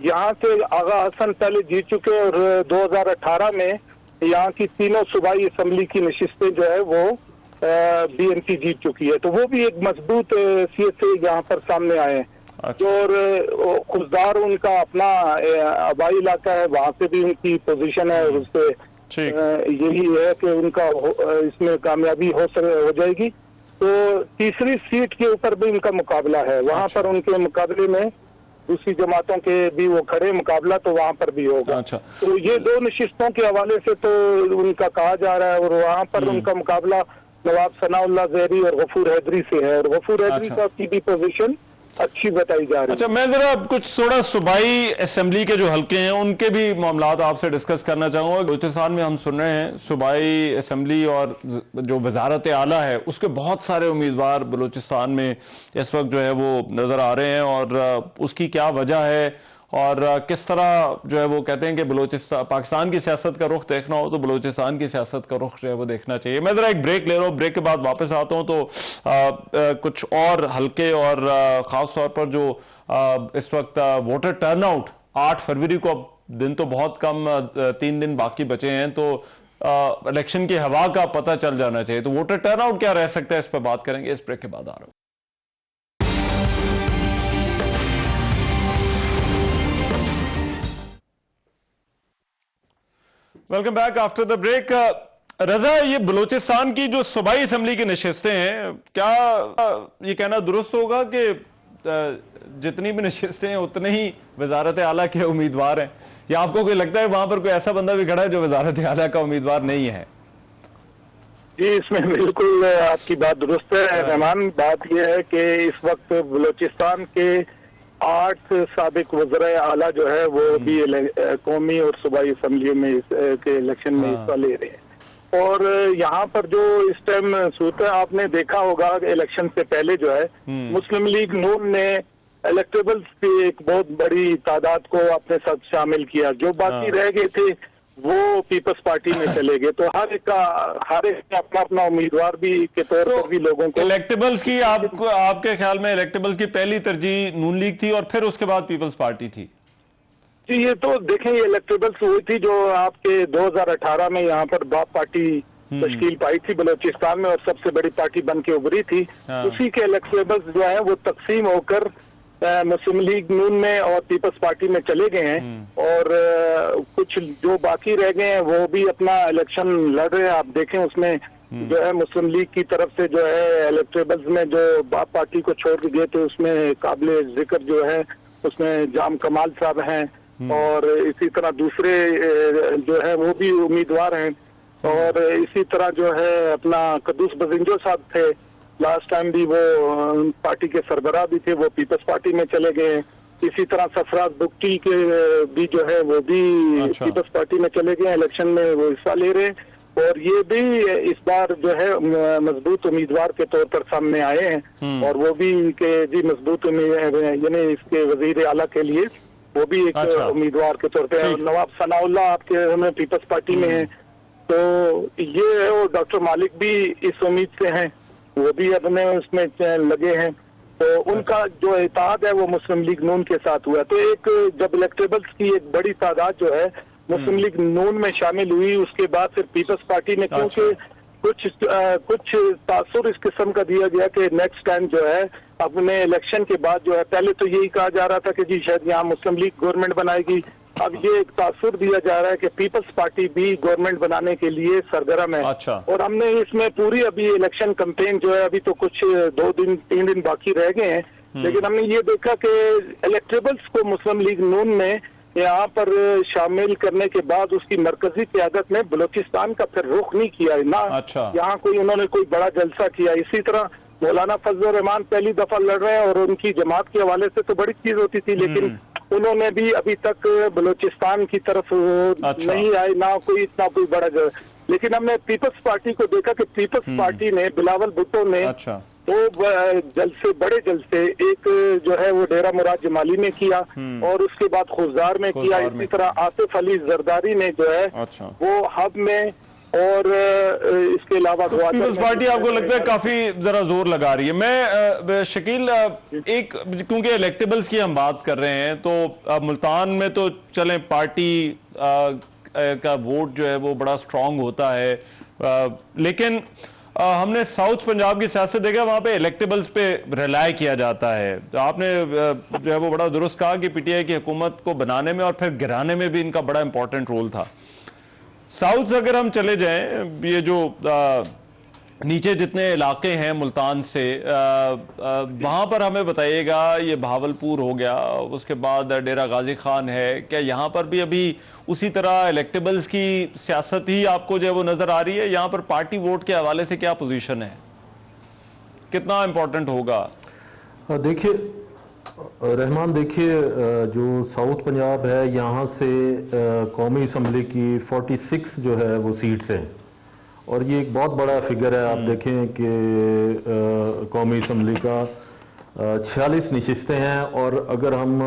Speaker 4: यहाँ से आगा हसन पहले जीत चुके और 2018 में यहाँ की तीनों सूबाई असम्बली की नशिस्तें जो है वो बीएनपी जीत चुकी है, तो वो भी एक मजबूत हैसियत से यहाँ पर सामने आए हैं। अच्छा। और खुशदार उनका अपना आबाई इलाका है, वहाँ से भी उनकी पोजीशन है और उससे यही है कि उनका इसमें कामयाबी हो जाएगी। तो तीसरी सीट के ऊपर भी उनका मुकाबला है, वहाँ पर उनके मुकाबले में दूसरी जमातों के भी वो खड़े, मुकाबला तो वहाँ पर भी होगा। अच्छा। तो ये दो नशिस्तों के हवाले से तो उनका कहा जा रहा है और वहाँ पर उनका मुकाबला नवाब सनाउल्लाह ज़हरी और गफूर हैदरी से है और गफूर हैदरी का की भी पोजीशन अच्छी बताई जा रही है।
Speaker 1: अच्छा, मैं जरा कुछ थोड़ा सूबाई असेंबली के जो हल्के हैं उनके भी मामलात आपसे डिस्कस करना चाहूंगा। बलूचिस्तान में हम सुन रहे हैं सूबाई असेंबली और जो वजारत आला है उसके बहुत सारे उम्मीदवार बलूचिस्तान में इस वक्त जो है वो नजर आ रहे हैं और उसकी क्या वजह है और किस तरह जो है वो कहते हैं कि बलूचिस्तान, पाकिस्तान की सियासत का रुख देखना हो तो बलूचिस्तान की सियासत का रुख जो है वो देखना चाहिए। मैं जरा एक ब्रेक ले रहा हूँ, ब्रेक के बाद वापस आता हूँ तो कुछ और हल्के और ख़ास तौर पर जो इस वक्त वोटर टर्नआउट 8 फरवरी को, अब दिन तो बहुत कम, 3 दिन बाकी बचे हैं, तो इलेक्शन की हवा का पता चल जाना चाहिए। तो वोटर टर्नआउट क्या रह सकता है, इस पर बात करेंगे। इस ब्रेक के बाद आ रहा हूं। Welcome back after the break. Raza, ये बलूचिस्तान की जो सूबाई असम्बली की नशिस्तें हैं, क्या ये कहना दुरुस्त होगा कि जितनी भी नशिस्तें हैं उतने ही वजारत आला के उम्मीदवार हैं, या आपको कोई लगता है वहां पर कोई ऐसा बंदा भी खड़ा है जो वजारत आला का उम्मीदवार नहीं है?
Speaker 4: जी, इसमें बिल्कुल आपकी बात दुरुस्त है रहमान। बात यह है कि इस वक्त बलूचिस्तान के 8 साबिक वज़राए आला जो है वो भी कौमी और सूबाई असम्बलियों में के इलेक्शन में हिस्सा ले रहे हैं। और यहाँ पर जो इस टाइम सूरत आपने देखा होगा इलेक्शन से पहले जो है मुस्लिम लीग नून ने इलेक्टेबल्स की एक बहुत बड़ी तादाद को अपने साथ शामिल किया। जो बाकी रह गए थे वो पीपल्स पार्टी में चले गए। तो हर एक ने अपना अपना उम्मीदवार भी के तौर पर भी लोगों को
Speaker 1: इलेक्टेबल्स की आपके ख्याल में इलेक्टेबल्स की पहली तरजीह नून लीग थी और फिर उसके बाद पीपल्स पार्टी थी?
Speaker 4: जी, ये तो देखें, ये इलेक्टेबल्स हुई थी जो आपके 2018 में यहाँ पर बाप पार्टी तश्कील पाई थी बलूचिस्तान में और सबसे बड़ी पार्टी बन के उभरी थी। उसी के इलेक्टेबल्स जो है वो तकसीम होकर मुस्लिम लीग नून में और पीपल्स पार्टी में चले गए हैं और कुछ जो बाकी रह गए हैं वो भी अपना इलेक्शन लड़ रहे हैं। आप देखें उसमें जो है मुस्लिम लीग की तरफ से जो है इलेक्टेबल्स में जो बाप पार्टी को छोड़ के गए थे उसमें काबिल जिक्र जो है उसमें जाम कमाल साहब हैं और इसी तरह दूसरे जो है वो भी उम्मीदवार हैं। और इसी तरह जो है अपना कद्दूस बजिंजो साहब थे, लास्ट टाइम भी वो पार्टी के सरबराह भी थे, वो पीपल्स पार्टी में चले गए। इसी तरह सफराज बुक्टी के भी जो है वो भी पीपल्स पार्टी में चले गए, इलेक्शन में वो हिस्सा ले रहे हैं और ये भी इस बार जो है मजबूत उम्मीदवार के तौर पर सामने आए हैं और वो भी के जी मजबूत यानी इसके वजीर आला के लिए वो भी एक उम्मीदवार के तौर पर। नवाब सनाउल्लाह आपके हमें पीपल्स पार्टी में है, तो ये है और डॉक्टर मालिक भी इस उम्मीद से हैं, वो भी अपने उसमें लगे हैं। तो उनका जो इत्तेहाद है वो मुस्लिम लीग नून के साथ हुआ। तो एक जब इलेक्टेबल्स की एक बड़ी तादाद जो है मुस्लिम लीग नून में शामिल हुई, उसके बाद फिर पीपल्स पार्टी में, क्योंकि कुछ तासुर इस किस्म का दिया गया कि नेक्स्ट टाइम जो है अपने इलेक्शन के बाद जो है, पहले तो यही कहा जा रहा था कि जी शायद यहाँ मुस्लिम लीग गवर्नमेंट बनाएगी, अब ये एक तासुर दिया जा रहा है कि पीपल्स पार्टी भी गवर्नमेंट बनाने के लिए सरगर्म है। और हमने इसमें पूरी अभी इलेक्शन कैंपेन जो है, अभी तो कुछ 2-3 दिन बाकी रह गए हैं, लेकिन हमने ये देखा कि इलेक्टेबल्स को मुस्लिम लीग नून में यहाँ पर शामिल करने के बाद उसकी मरकजी क़यादत ने बलूचिस्तान का फिर रुख नहीं किया है ना। यहाँ कोई उन्होंने कोई बड़ा जलसा किया। इसी तरह मौलाना फजल रहमान पहली दफा लड़ रहे हैं और उनकी जमात के हवाले से तो बड़ी चीज होती थी, लेकिन उन्होंने भी अभी तक बलूचिस्तान की तरफ नहीं आए, ना कोई इतना कोई बड़ा लेकिन हमने पीपल्स पार्टी को देखा कि पीपल्स पार्टी ने बिलावल भुट्टो ने तो बड़े जलसे एक जो है वो डेरा मुराद जमाली में किया और उसके बाद खुजदार में किया। इसी तरह आसिफ अली जरदारी ने जो है वो हब में और इसके अलावा
Speaker 1: पीपल्स पार्टी आपको लगता है काफी जरा जोर लगा रही है। मैं शकील एक, क्योंकि इलेक्टेबल्स की हम बात कर रहे हैं तो मुल्तान में तो चलें पार्टी का वोट जो है वो बड़ा स्ट्रांग होता है, लेकिन हमने साउथ पंजाब की सियासत देखा, वहां पे इलेक्टेबल्स पे रिलाय किया जाता है। तो आपने जो है वो बड़ा दुरुस्त कहा कि पीटीआई की हुकूमत को बनाने में और फिर गिराने में भी इनका बड़ा इंपॉर्टेंट रोल था। साउथ से अगर हम चले जाएं, ये जो नीचे जितने इलाके हैं मुल्तान से, वहाँ पर हमें बताइएगा, ये भावलपुर हो गया, उसके बाद डेरा गाजी खान है, क्या यहाँ पर भी अभी उसी तरह इलेक्टेबल्स की सियासत ही आपको जो है वो नजर आ रही है? यहाँ पर पार्टी वोट के हवाले से क्या पोजीशन है, कितना इम्पोर्टेंट होगा?
Speaker 2: देखिए रहमान, देखिए जो साउथ पंजाब है, यहाँ से कौमी असम्बली की 46 जो है वो सीट्स हैं और ये एक बहुत बड़ा फिगर है। आप देखें कि कौमी असम्बली का 46 नशिस्तें हैं और अगर हम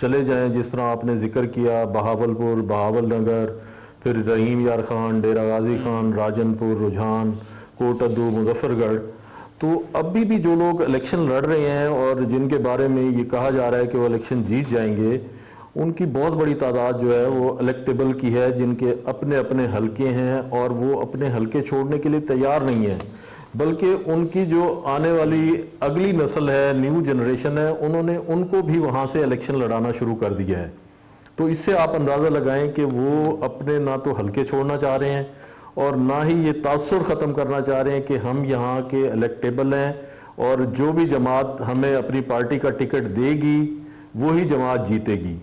Speaker 2: चले जाएं, जिस तरह आपने जिक्र किया, बहावलपुर, बहावलनगर, फिर रहीम यार खान, डेरा गाजी खान, राजनपुर, रुझान, कोटद्दू, मुजफ्फरगढ़, तो अभी भी जो लोग इलेक्शन लड़ रहे हैं और जिनके बारे में ये कहा जा रहा है कि वो इलेक्शन जीत जाएंगे, उनकी बहुत बड़ी तादाद जो है वो इलेक्टेबल की है, जिनके अपने अपने हलके हैं और वो अपने हलके छोड़ने के लिए तैयार नहीं है, बल्कि उनकी जो आने वाली अगली नस्ल है, न्यू जनरेशन है, उन्होंने उनको भी वहां से इलेक्शन लड़ाना शुरू कर दिया है। तो इससे आप अंदाजा लगाएं कि वो अपने ना तो हलके छोड़ना चाह रहे हैं और ना ही ये तासुर खत्म करना चाह रहे हैं कि हम यहाँ के इलेक्टेबल हैं और जो भी जमात हमें अपनी पार्टी का टिकट देगी वही जमात जीतेगी।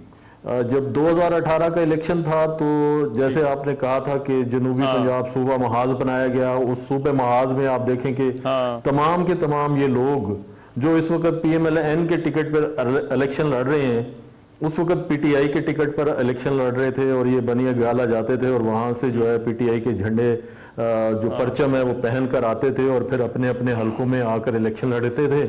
Speaker 2: जब 2018 का इलेक्शन था तो जैसे आपने कहा था कि जनूबी पंजाब सूबा महाज बनाया गया, उस सूबे महाज में आप देखें कि तमाम के तमाम ये लोग जो इस वक्त PMLN के टिकट पर इलेक्शन लड़ रहे हैं, उस वक्त PTI के टिकट पर इलेक्शन लड़ रहे थे और ये बनिया गाला जाते थे और वहां से जो है PTI के झंडे जो परचम है वो पहन कर आते थे और फिर अपने अपने हलकों में आकर इलेक्शन लड़ते थे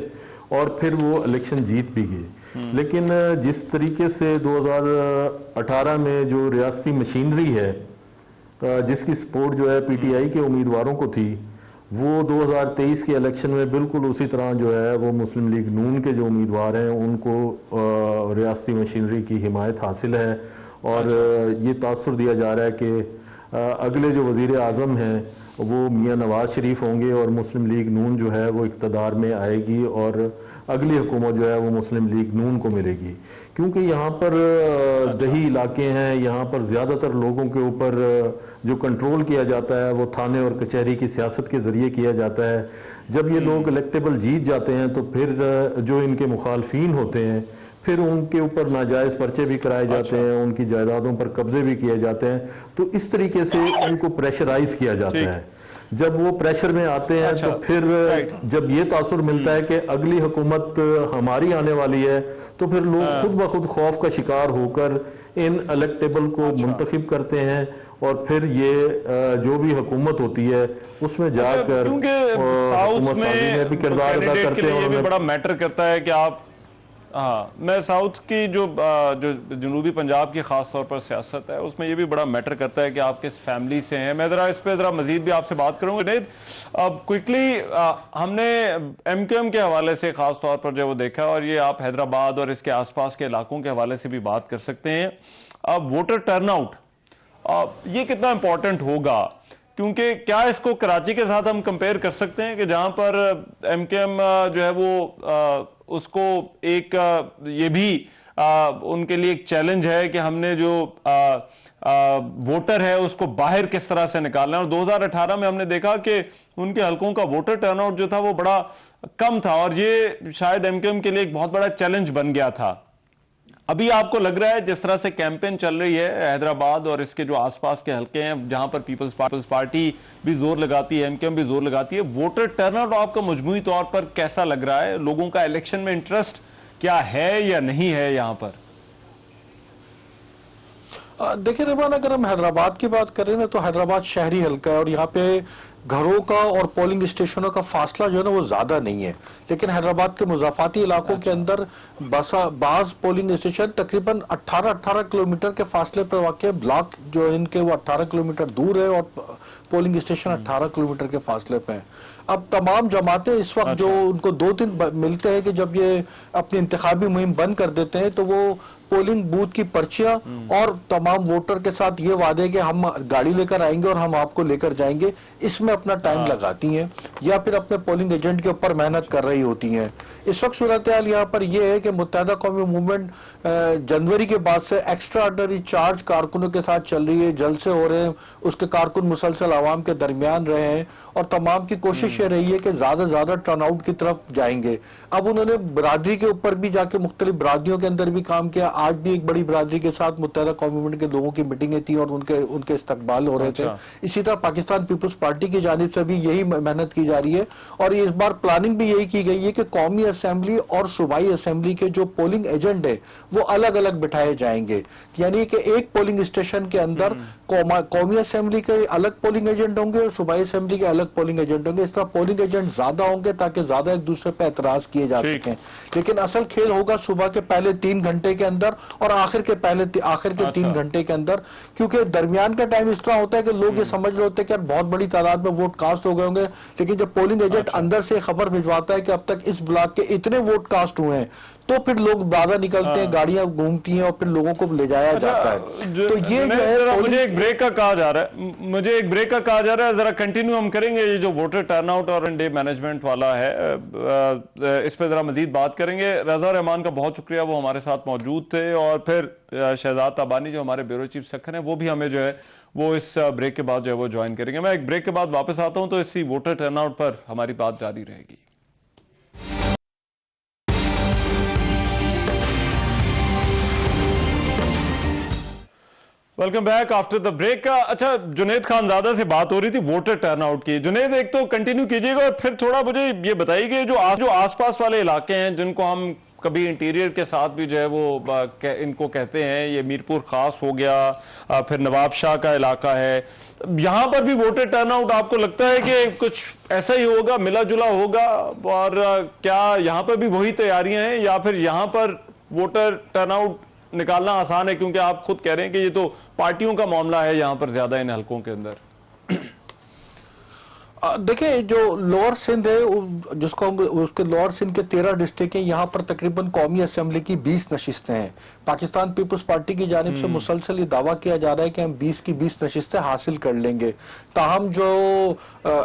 Speaker 2: और फिर वो इलेक्शन जीत भी गए। लेकिन जिस तरीके से 2018 में जो रियासती मशीनरी है जिसकी सपोर्ट जो है PTI के उम्मीदवारों को थी, वो 2023 के इलेक्शन में बिल्कुल उसी तरह जो है वो मुस्लिम लीग नून के जो उम्मीदवार हैं उनको रियासती मशीनरी की हिमायत हासिल है और ये तासुर दिया जा रहा है कि अगले जो वजीर आज़म हैं वो मियां नवाज शरीफ होंगे और मुस्लिम लीग नून जो है वो इक़्तिदार में आएगी और अगली हुकूमत जो है वो मुस्लिम लीग नून को मिलेगी, क्योंकि यहाँ पर दही इलाके हैं, यहाँ पर ज़्यादातर लोगों के ऊपर जो कंट्रोल किया जाता है वो थाने और कचहरी की सियासत के ज़रिए किया जाता है। जब ये लोग इलेक्टेबल जीत जाते हैं तो फिर जो इनके मुखालफीन होते हैं फिर उनके ऊपर नाजायज़ पर्चे भी कराए जाते हैं, उनकी जायदादों पर कब्जे भी किए जाते हैं, तो इस तरीके से उनको प्रेशराइज किया जाता है। जब वो प्रेशर में आते हैं तो फिर जब ये तासुर मिलता है कि अगली हुकूमत हमारी आने वाली है, तो फिर लोग खुद ब खुद खौफ का शिकार होकर इन इलेक्टेबल को मुंतखब करते हैं और फिर ये जो भी हुकूमत होती है उसमें जाकर
Speaker 1: साउथ में
Speaker 2: भी किरदार अदा करते हैं।
Speaker 1: ये भी बड़ा मैटर करता है कि आप मैं साउथ की जो जनूबी पंजाब की खास तौर पर सियासत है उसमें ये भी बड़ा मैटर करता है कि आप किस फैमिली से हैं। मैं ज़रा इस पे ज़रा मजीद भी आपसे बात करूँगा। नहीं, अब क्विकली हमने MQM के हवाले से खास तौर पर जो वो देखा और ये आप हैदराबाद और इसके आसपास के इलाकों के हवाले से भी बात कर सकते हैं। अब वोटर टर्नआउट ये कितना इम्पोर्टेंट होगा, क्योंकि क्या इसको कराची के साथ हम कंपेयर कर सकते हैं कि जहां पर MQM जो है वो उसको एक ये भी उनके लिए एक चैलेंज है कि हमने जो वोटर है उसको बाहर किस तरह से निकालना है। और 2018 में हमने देखा कि उनके हलकों का वोटर टर्नआउट जो था वो बड़ा कम था और ये शायद MQM के लिए एक बहुत बड़ा चैलेंज बन गया था। अभी आपको लग रहा है जिस तरह से कैंपेन चल रही है हैदराबाद और इसके जो आसपास के हलके हैं जहां पर पीपल्स पार्टी भी जोर लगाती है, MQM भी जोर लगाती है, वोटर टर्नआउट आपका मजमूई तौर पर कैसा लग रहा है? लोगों का इलेक्शन में इंटरेस्ट क्या है या नहीं है यहां पर?
Speaker 3: देखिए रिजवान, अगर हम हैदराबाद की बात करें ना तो हैदराबाद शहरी हल्का है और यहाँ पे घरों का और पोलिंग स्टेशनों का फासला जो है ना वो ज्यादा नहीं है, लेकिन हैदराबाद के मुजाफाती इलाकों के अंदर बाज पोलिंग स्टेशन तकरीबन 18 किलोमीटर के फासले पर वाक़, ब्लॉक जो इनके वो 18 किलोमीटर दूर है और पोलिंग स्टेशन 18 किलोमीटर के फासले पे है। अब तमाम जमातें इस वक्त जो उनको 2 दिन मिलते हैं कि जब ये अपनी इंतखाबी मुहिम बंद कर देते हैं तो वो पोलिंग बूथ की पर्चियां और तमाम वोटर के साथ ये वादे कि हम गाड़ी लेकर आएंगे और हम आपको लेकर जाएंगे, इसमें अपना टाइम लगाती हैं या फिर अपने पोलिंग एजेंट के ऊपर मेहनत कर रही होती हैं। इस वक्त सूरत हाल यहाँ पर यह है कि मुत्तहदा कौमी मूवमेंट जनवरी के बाद से एक्स्ट्रा ऑर्डिनरी चार्ज कारकुनों के साथ चल रही है, जलसे हो रहे हैं, उसके कारकुन मुसलसल आवाम के दरमियान रहे हैं और तमाम की कोशिश ये रही है कि ज्यादा से ज्यादा टर्नआउट की तरफ जाएंगे। अब उन्होंने बरादरी के ऊपर भी जाके मुख्तलिफ बरादरियों के अंदर भी काम किया। आज भी एक बड़ी बरादरी के साथ मुत्तहदा कौमी मूवमेंट के लोगों की मीटिंगें थी और उनके इस्तकबाल हो रहे थे। इसी तरह पाकिस्तान पीपुल्स पार्टी की जानिब से भी यही मेहनत की जा रही है और इस बार प्लानिंग भी यही की गई है कि कौमी असेंबली और सूबाई असेंबली के जो पोलिंग एजेंट है वो अलग अलग बिठाए जाएंगे, यानी कि एक पोलिंग स्टेशन के अंदर कौमी असेंबली के अलग पोलिंग एजेंट होंगे और सूबाई असेंबली के अलग पोलिंग एजेंट होंगे। इस तरह पोलिंग एजेंट ज्यादा होंगे ताकि ज्यादा एक दूसरे पर एतराज किए जा सकें। लेकिन असल खेल होगा सुबह के पहले 3 घंटे के अंदर अंदर और आखिर के 3 घंटे के अंदर, क्योंकि दरमियान का टाइम इस तरह होता है कि लोग ये समझ रहे होते हैं कि यार बहुत बड़ी तादाद में वोट कास्ट हो गए होंगे, लेकिन जब पोलिंग एजेंट अंदर से खबर भिजवाता है कि अब तक इस ब्लॉक के इतने वोट कास्ट हुए हैं, तो फिर लोग बाधा निकलते हैं, गाड़ियां घूमती हैं और फिर लोगों को ले जाया जाता है। तो ये जो है
Speaker 1: मुझे एक ब्रेक का कहा जा रहा है, जरा कंटिन्यू हम करेंगे। ये जो वोटर टर्नआउट और डे मैनेजमेंट वाला है, इस पे जरा मजीद बात करेंगे। रजा रहमान का बहुत शुक्रिया, वो हमारे साथ मौजूद थे। और फिर शहजाद ताबानी जो हमारे ब्यूरो चीफ सखर हैं, वो भी हमें जो है वो इस ब्रेक के बाद जो है वो ज्वाइन करेंगे। मैं एक ब्रेक के बाद वापस आता हूं, तो इसी वोटर टर्नआउट पर हमारी बात जारी रहेगी। Welcome back after the break. अच्छा, जुनेद खानजादा से बात हो रही थी वोटर टर्नआउट की। जुनेद, एक तो कंटिन्यू कीजिएगा और फिर थोड़ा मुझे ये बताइए कि जो आसपास वाले इलाके हैं, जिनको हम कभी इंटीरियर के साथ भी जो है वो इनको कहते हैं, ये मीरपुर खास हो गया, फिर नवाब शाह का इलाका है, यहां पर भी वोटर टर्नआउट आपको लगता है कि कुछ ऐसा ही होगा, मिला जुला होगा? और क्या यहां पर भी वही तैयारियां हैं, या फिर यहां पर वोटर टर्नआउट निकालना आसान है, क्योंकि आप खुद कह रहे हैं कि ये तो पार्टियों का मामला है यहां पर ज्यादा इन हलकों के अंदर?
Speaker 3: देखिए, जो लोअर सिंध है, जिसको उसके लोअर सिंध के 13 डिस्ट्रिक्ट हैं, यहाँ पर तकरीबन कौमी असेंबली की 20 नशिस्तें हैं। पाकिस्तान पीपल्स पार्टी की जानिब से मुसलसल ये दावा किया जा रहा है कि हम 20 की 20 नशिस्तें हासिल कर लेंगे। ताहम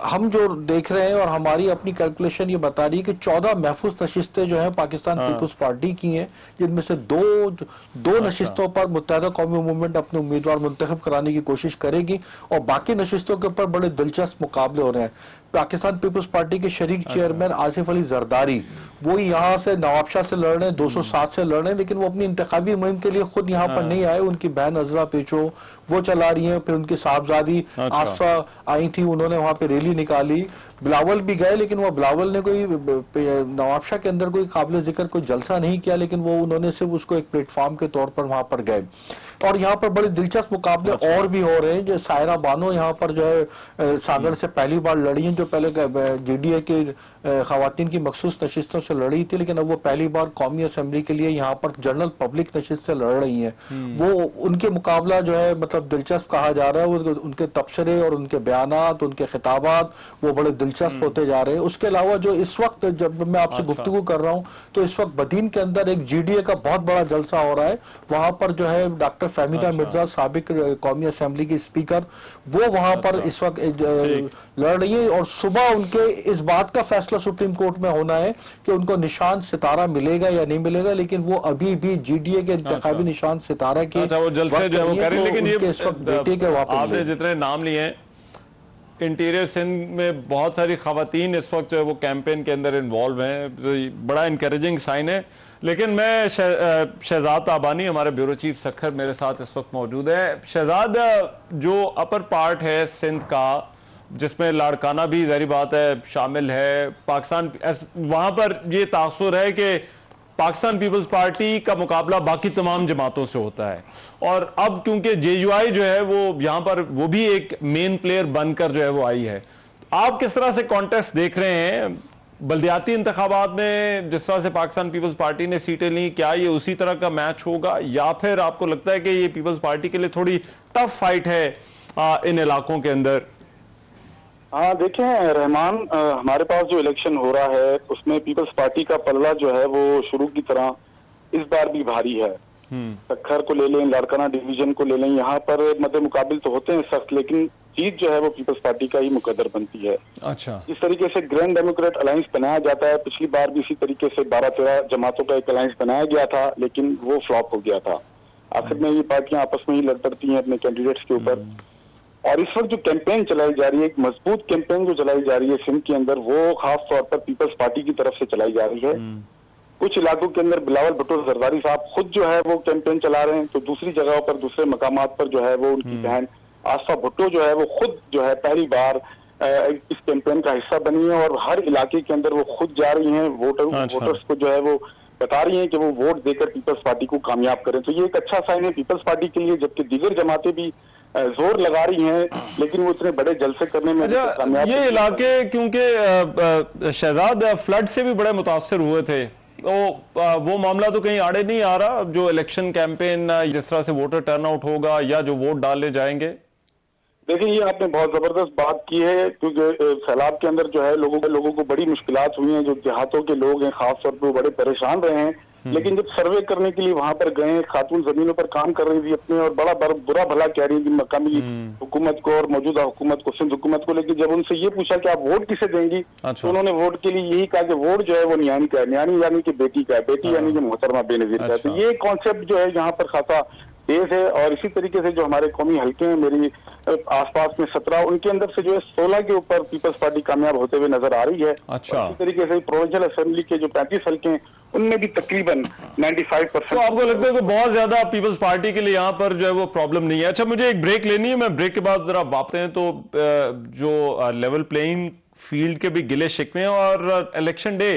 Speaker 3: हम जो देख रहे हैं और हमारी अपनी कैलकुलेशन ये बता रही है कि 14 महफूज नशिस्तें जो है पाकिस्तान पीपल्स पार्टी की हैं, जिनमें से दो नशिस्तों पर मुत्तहिदा कौमी मूवमेंट अपने उम्मीदवार मुंतखब कराने की कोशिश करेगी, और बाकी नशिस्तों के ऊपर बड़े दिलचस्प मुकाबले हो रहे हैं। पाकिस्तान पीपल्स पार्टी के शरीक चेयरमैन आसिफ अली जरदारी, वो यहाँ से नवाबशाह से लड़ रहे हैं, 207 से लड़ रहे हैं, लेकिन वो अपनी इंतखाबी मुहिम के लिए खुद यहाँ पर नहीं आए। उनकी बहन अजरा पेचो वो चला रही हैं, फिर उनकी साहबजादी आसफा आई थी, उन्होंने वहां पे रैली निकाली। बिलावल भी गए, लेकिन वो बिलावल ने कोई नवाबशाह के अंदर कोई काबिल जिक्र कोई जलसा नहीं किया, लेकिन वो उन्होंने सिर्फ उसको एक प्लेटफॉर्म के तौर पर वहां पर गए। और यहाँ पर बड़े दिलचस्प मुकाबले और भी हो रहे हैं। जो सायरा बानो यहाँ पर जो है सागर से पहली बार लड़ी हैं, जो पहले GDA के खवातीन की मखसूस नशिस्तों से लड़ी थी, लेकिन अब वो पहली बार कौमी असेंबली के लिए यहाँ पर जनरल पब्लिक नशिस्त से लड़ रही हैं। वो उनके मुकाबला जो है मतलब दिलचस्प कहा जा रहा है। वो उनके तबसरे और उनके बयानात, उनके खिताबात वो बड़े दिलचस्प होते जा रहे हैं। उसके अलावा जो इस वक्त जब मैं आपसे गुफ्तगू कर रहा हूँ, तो इस वक्त बदीन के अंदर एक GDA का बहुत बड़ा जलसा हो रहा है। वहां पर जो है डॉक्टर फहमीदा मिर्जा, साबिक कौमी असेंबली की स्पीकर, वो वहां पर इस वक्त लड़ रही है। और सुबह उनके इस बात का फैसला सुप्रीम कोर्ट में होना है कि उनको निशान सितारा मिलेगा या नहीं मिलेगा, लेकिन वो अभी भी GDA के इंतखाबी निशान सितारा के
Speaker 1: वो जलसे जो है वो करें। लेकिन ये
Speaker 3: इस वक्त बेटे के वापस
Speaker 1: आपने जितने नाम लिए हैं, इंटीरियर सिंध में बहुत सारी खवातीन इस वक्त जो है वो कैंपेन के अंदर इन्वॉल्व हैं, तो बड़ा इनकरेजिंग साइन है। लेकिन मैं शहजाद ताबानी, हमारे ब्यूरो चीफ सखर मेरे साथ इस वक्त मौजूद है। शहजाद, जो अपर पार्ट है सिंध का, जिसमें लाड़काना भी ज़ाहिर बात है शामिल है, पाकिस्तान वहां पर ये तासुर है कि पाकिस्तान पीपल्स पार्टी का मुकाबला बाकी तमाम जमातों से होता है, और अब क्योंकि JUI जो है वो यहाँ पर वो भी एक मेन प्लेयर बनकर जो है वो आई है। आप किस तरह से कॉन्टेस्ट देख रहे हैं बल्दियाती इंतखाबात में? जिस तरह से पाकिस्तान पीपल्स पार्टी ने सीटें ली, क्या ये उसी तरह का मैच होगा, या फिर आपको लगता है कि ये पीपल्स पार्टी के लिए थोड़ी टफ फाइट है इन इलाकों के अंदर?
Speaker 4: हाँ, देखें रहमान, हमारे पास जो इलेक्शन हो रहा है उसमें पीपल्स पार्टी का पल्ला जो है वो शुरू की तरह इस बार भी भारी है। सखर को ले लें, लाड़काना डिवीजन को ले लें, यहाँ पर मद्दे मुकाबिल तो होते हैं सख्त, लेकिन जीत जो है वो पीपल्स पार्टी का ही मुकद्दर बनती है।
Speaker 1: अच्छा,
Speaker 4: इस तरीके से ग्रैंड डेमोक्रेट अलायंस बनाया जाता है। पिछली बार भी इसी तरीके से 12-13 जमातों का एक अलायंस बनाया गया था, लेकिन वो फ्लॉप हो गया था। आखिर में ये पार्टियां आपस में ही लड़ पड़ती हैं अपने कैंडिडेट्स के ऊपर। और इस वक्त जो कैंपेन चलाई जा रही है, एक मजबूत कैंपेन जो चलाई जा रही है सिंध के अंदर, वो खास तौर पर पीपल्स पार्टी की तरफ से चलाई जा रही है। कुछ इलाकों के अंदर बिलावल भुट्टो जरदारी साहब खुद जो है वो कैंपेन चला रहे हैं, तो दूसरी जगहों पर, दूसरे मकामात पर जो है वो उनकी बहन आसफा भुट्टो जो है वो खुद जो है पहली बार इस कैंपेन का हिस्सा बनी है, और हर इलाके के अंदर वो खुद जा रही हैं, वोटर्स को जो है वो बता रही हैं कि वो वोट देकर पीपल्स पार्टी को कामयाब करें। तो ये एक अच्छा साइन है पीपल्स पार्टी के लिए, जबकि दीगर जमातें भी जोर लगा रही हैं, लेकिन वो इतने बड़े जलसे करने में कामयाब।
Speaker 1: ये इलाके क्योंकि शहजाद फ्लड से भी बड़े मुतासर हुए थे, वो मामला तो कहीं आड़े नहीं आ रहा, जो इलेक्शन कैंपेन जिस तरह से वोटर टर्नआउट होगा या जो वोट डाले जाएंगे?
Speaker 5: देखिए, ये आपने बहुत जबरदस्त बात की है, क्योंकि सैलाब के अंदर जो है लोगों को बड़ी मुश्किलात हुई हैं। जो देहातों के लोग हैं खासतौर पर, वो बड़े परेशान रहे हैं। लेकिन जब सर्वे करने के लिए वहां पर गए, खातून जमीनों पर काम कर रही थी अपने, और बड़ा बुरा भला कह रही थी मकामी हुकूमत को और मौजूदा हुकूमत को, सिंध हुकूमत को। लेकिन जब उनसे ये पूछा कि आप वोट किसे देंगी, तो उन्होंने वोट के लिए यही कहा कि वोट जो है वो न्यानी का है, न्यानी यानी कि बेटी का है, बेटी यानी कि मोहतरमा बेनजीर का है। तो ये कॉन्सेप्ट जो है यहाँ पर खासा तेज है। और इसी तरीके से जो हमारे कौमी हल्के हैं, मेरी आसपास में 17, उनके अंदर से जो है 16 के ऊपर पीपल्स पार्टी कामयाब होते हुए नजर आ रही है।
Speaker 1: अच्छा।
Speaker 5: इसी तरीके से प्रोविंशियल असेंबली के जो 35 हल्के हैं, उनमें भी तकरीबन 95%।
Speaker 1: तो आपको लगता है कि बहुत ज्यादा पीपल्स पार्टी के लिए यहाँ पर जो है वो प्रॉब्लम नहीं है? अच्छा, मुझे एक ब्रेक लेनी है, मैं ब्रेक के बाद जरा बातें हैं। तो जो लेवल प्लेइंग फील्ड के भी गिले शिकवे हैं, और इलेक्शन डे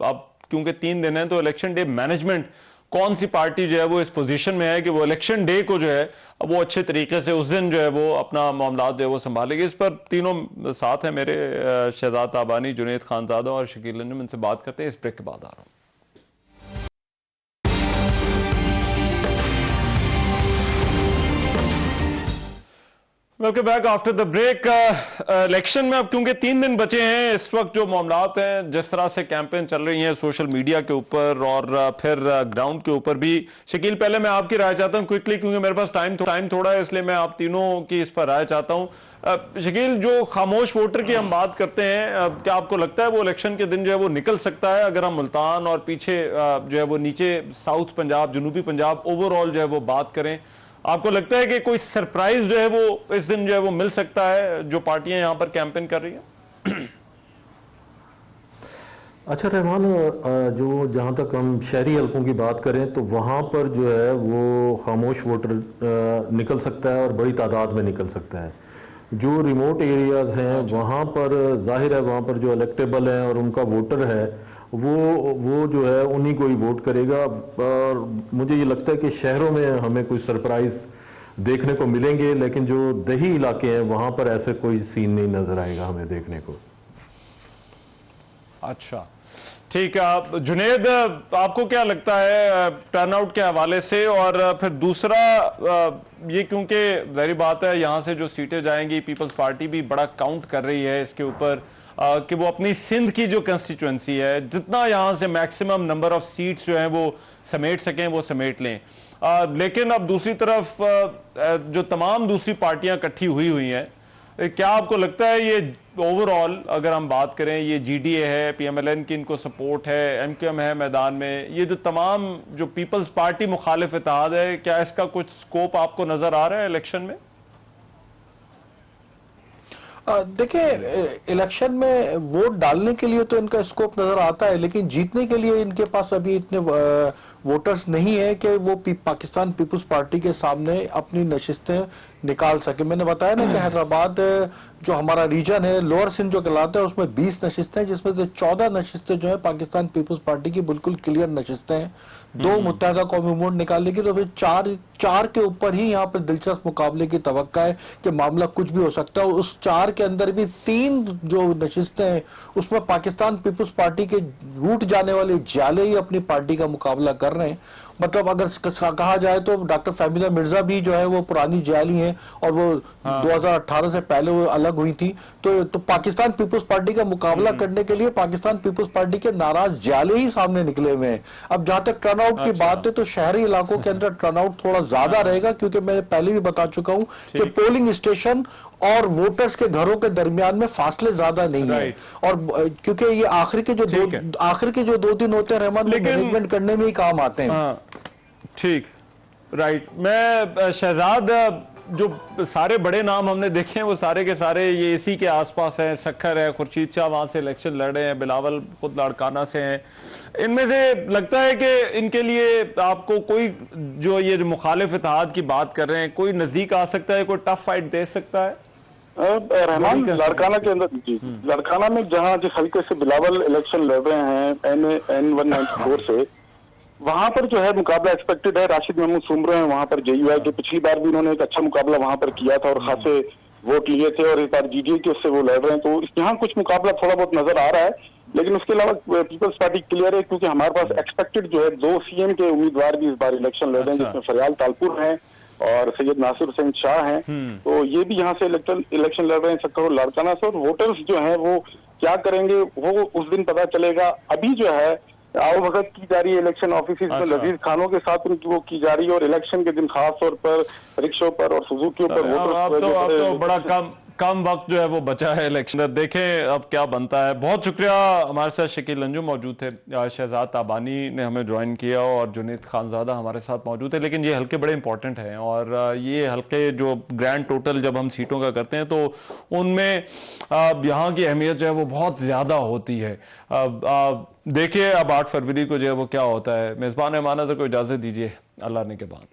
Speaker 1: अब क्योंकि 3 दिन है, तो इलेक्शन डे मैनेजमेंट कौन सी पार्टी जो है वो इस पोजीशन में है कि वो इलेक्शन डे को जो है वो अच्छे तरीके से उस दिन जो है वो अपना मामला जो है वो संभालेगी? इस पर तीनों साथ हैं मेरे, शहजाद ताबानी, जुनैद खानजादा और शकील अंजुम। इनसे बात करते हैं, इस ब्रेक के बाद आ रहा हूं। Welcome back after the break. Election में अब क्योंकि 3 दिन बचे हैं, इस वक्त जो मामलात हैं, जिस तरह से कैंपेन चल रही हैं सोशल मीडिया के ऊपर और फिर ग्राउंड के ऊपर भी। शकील, पहले मैं आपकी राय चाहता हूं क्विकली, क्योंकि मेरे पास टाइम थोड़ा है, इसलिए मैं आप तीनों की इस पर राय चाहता हूं। शकील, जो खामोश वोटर की हम बात करते हैं, क्या आपको लगता है वो इलेक्शन के दिन जो है वो निकल सकता है? अगर हम मुल्तान और पीछे जो है वो नीचे साउथ पंजाब, जनूबी पंजाब, ओवरऑल जो है वो बात करें, आपको लगता है कि कोई सरप्राइज जो है वो इस दिन जो है वो मिल सकता है जो पार्टियां यहां पर कैंपेन कर रही हैं?
Speaker 2: अच्छा रहमान, जो जहाँ तक हम शहरी हलकों की बात करें, तो वहाँ पर जो है वो खामोश वोटर निकल सकता है और बड़ी तादाद में निकल सकता है। जो रिमोट एरियाज हैं वहाँ पर जाहिर है, वहाँ पर जो इलेक्टेबल हैं और उनका वोटर है वो जो है उन्हीं को ही वोट करेगा। और मुझे ये लगता है कि शहरों में हमें कोई सरप्राइज देखने को मिलेंगे, लेकिन जो दही इलाके हैं वहाँ पर ऐसे कोई सीन नहीं नजर आएगा हमें देखने को।
Speaker 1: अच्छा, ठीक है। जुनैद, आपको क्या लगता है टर्नआउट के हवाले से? और फिर दूसरा ये, क्योंकि जाहिर बात है यहाँ से जो सीटें जाएंगी, पीपल्स पार्टी भी बड़ा काउंट कर रही है इसके ऊपर कि वो अपनी सिंध की जो कंस्टिट्यूएंसी है, जितना यहाँ से मैक्सिमम नंबर ऑफ सीट्स जो हैं वो समेट सकें वो समेट लें। लेकिन अब दूसरी तरफ जो तमाम दूसरी पार्टियां इकट्ठी हुई हैं, क्या आपको लगता है ये ओवरऑल अगर हम बात करें, ये जीडीए है, पीएमएलएन की इनको सपोर्ट है, एमक्यूएम है मैदान में, ये जो तमाम जो पीपल्स पार्टी मुखालिफ इत्तेहाद है, क्या इसका कुछ स्कोप आपको नजर आ रहा है इलेक्शन में?
Speaker 3: देखिए, इलेक्शन में वोट डालने के लिए तो इनका स्कोप नजर आता है, लेकिन जीतने के लिए इनके पास अभी इतने वोटर्स नहीं है कि वो पाकिस्तान पीपुल्स पार्टी के सामने अपनी नशिस्तें निकाल सके। मैंने बताया ना कि हैदराबाद जो हमारा रीजन है, लोअर सिंध जो कहलाता है, उसमें 20 नशिस्तें हैं, जिसमें से 14 नशिस्तें जो है पाकिस्तान पीपुल्स पार्टी की बिल्कुल क्लियर नशिस्तें हैं। 2 मुत्तहदा कौमी मोर्चा निकालने की, तो फिर चार के ऊपर ही यहाँ पर दिलचस्प मुकाबले की तवक्का है कि मामला कुछ भी हो सकता है। उस 4 के अंदर भी 3 जो नशिस्तें हैं उसमें पाकिस्तान पीपुल्स पार्टी के रूट जाने वाले जाले ही अपनी पार्टी का मुकाबला कर रहे हैं। मतलब अगर कहा जाए तो डॉक्टर फहमीदा मिर्जा भी जो है वो पुरानी जाली हैं और वो 2018 से पहले वो अलग हुई थी। तो पाकिस्तान पीपुल्स पार्टी का मुकाबला करने के लिए पाकिस्तान पीपुल्स पार्टी के नाराज जाले ही सामने निकले हुए हैं। अब जहां तक टर्नआउट की बात है, तो शहरी इलाकों के अंदर टर्नआउट थोड़ा ज्यादा रहेगा, क्योंकि मैं पहले भी बता चुका हूं कि पोलिंग स्टेशन और वोटर्स के घरों के दरमियान में फासले ज्यादा नहीं है। और क्योंकि ये आखिर के जो 2 दिन होते हैं रहमान, मैनेजमेंट करने में ही काम आते हैं।
Speaker 1: ठीक, राइट। मैं शहजाद, जो सारे बड़े नाम हमने देखे हैं वो सारे के सारे ये इसी के आसपास हैं। सखर है, खुर्शीद शाह वहां से इलेक्शन लड़ रहे हैं, बिलावल खुद लाड़काना से हैं। इनमें से लगता है कि इनके लिए आपको कोई जो ये मुखालिफ इत्तेहाद की बात कर रहे हैं, कोई नजदीक आ सकता है, कोई टफ फाइट दे सकता है?
Speaker 5: रहमान, लाड़काना के अंदर लाड़काना में जहां जिस हल्के से बिलावल इलेक्शन लड़ रहे हैं N194 से, वहां पर जो है मुकाबला एक्सपेक्टेड है। राशिद महमूद सुमरो हैं वहां पर JUI के, पिछली बार भी उन्होंने एक अच्छा मुकाबला वहां पर किया था और खासे वोट लिए थे, और इस बार जीडीए के उससे वो लड़ रहे हैं। तो यहाँ कुछ मुकाबला थोड़ा बहुत नजर आ रहा है। लेकिन उसके अलावा पीपल्स पार्टी क्लियर है, क्योंकि हमारे पास एक्सपेक्टेड जो है 2 सीएम के उम्मीदवार भी इस बार इलेक्शन लड़ रहे हैं, जिसमें फरियाल तालपुर हैं और सैयद नासिर हुसैन शाह हैं। तो ये भी यहाँ से इलेक्शन लड़ रहे हैं सक्कर और लाड़काना से। और वोटर्स जो है वो क्या करेंगे वो उस दिन पता चलेगा। अभी जो है आओ भगत की जा रही है इलेक्शन ऑफिस में, लजीज खानों के साथ उनकी वो की जा रही है, और इलेक्शन के दिन खास तौर पर रिक्शों पर और सुजुकियों पर
Speaker 1: अब तो बड़ा कम वक्त जो है वो बचा है इलेक्शन, देखें अब क्या बनता है। बहुत शुक्रिया, हमारे साथ शकील अंजुम मौजूद थे, शहजाद ताबानी ने हमें ज्वाइन किया और जुनैद खानजादा हमारे साथ मौजूद है। लेकिन ये हल्के बड़े इंपॉर्टेंट हैं और ये हल्के जो ग्रैंड टोटल जब हम सीटों का करते हैं तो उनमें यहाँ की अहमियत जो है वो बहुत ज्यादा होती है। देखिए अब 8 फरवरी को जो है वो क्या होता है। मेजबान अमानत को इजाजत दीजिए, अल्लाह ने के बाद।